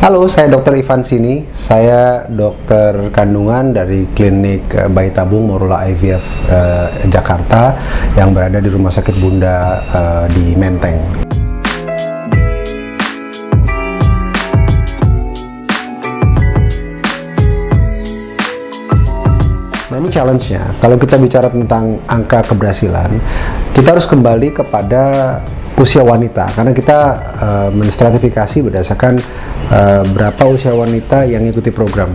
Halo, saya Dr. Ivan Sini. Saya dokter kandungan dari klinik bayi tabung Morula IVF Jakarta yang berada di Rumah Sakit Bunda di Menteng. Nah, ini challenge-nya. Kalau kita bicara tentang angka keberhasilan, kita harus kembali kepada usia wanita, karena kita menstratifikasi berdasarkan berapa usia wanita yang ikuti program.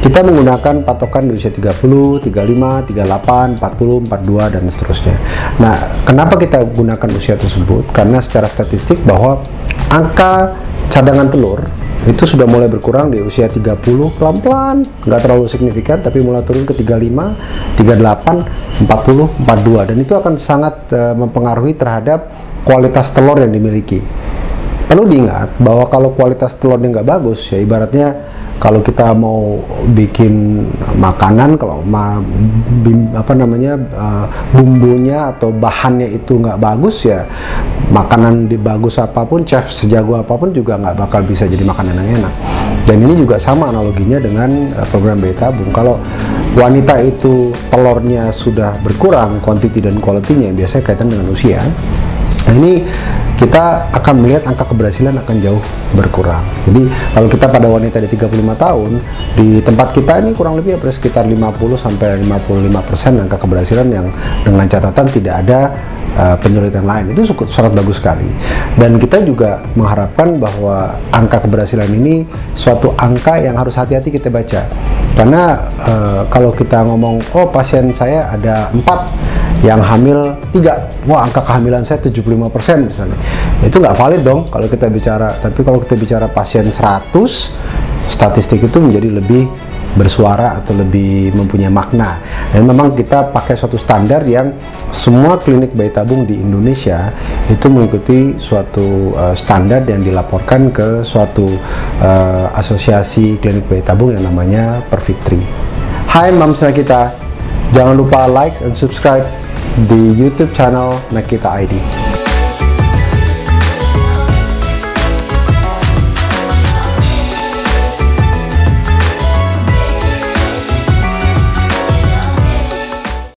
Kita menggunakan patokan di usia 30, 35, 38, 40, 42, dan seterusnya. Nah, kenapa kita gunakan usia tersebut? Karena secara statistik bahwa angka cadangan telur itu sudah mulai berkurang di usia 30 pelan-pelan, nggak terlalu signifikan, tapi mulai turun ke 35, 38, 40, 42, dan itu akan sangat mempengaruhi terhadap kualitas telur yang dimiliki. Perlu diingat bahwa kalau kualitas telurnya nggak bagus, ya ibaratnya kalau kita mau bikin makanan, kalau bumbunya atau bahannya itu nggak bagus, ya makanan bagus apapun, chef sejago apapun juga nggak bakal bisa jadi makanan yang enak. Dan ini juga sama analoginya dengan program bayi tabung. Kalau wanita itu telurnya sudah berkurang, quantity dan quality-nya biasanya kaitan dengan usia. Nah, ini kita akan melihat angka keberhasilan akan jauh berkurang. Jadi kalau kita pada wanita di 35 tahun, di tempat kita ini kurang lebih sekitar 50-55% angka keberhasilan yang dengan catatan tidak ada penyulitan lain. Itu sangat bagus sekali. Dan kita juga mengharapkan bahwa angka keberhasilan ini suatu angka yang harus hati-hati kita baca. Karena kalau kita ngomong, oh pasien saya ada 4 yang hamil 3, wah angka kehamilan saya 75% misalnya, itu nggak valid dong kalau kita bicara. Tapi kalau kita bicara pasien 100, statistik itu menjadi lebih bersuara atau lebih mempunyai makna. Dan memang kita pakai suatu standar yang semua klinik bayi tabung di Indonesia itu mengikuti suatu standar yang dilaporkan ke suatu asosiasi klinik bayi tabung yang namanya Perfitri. Hai Mamsna kita, jangan lupa like dan subscribe di YouTube channel Nakita ID.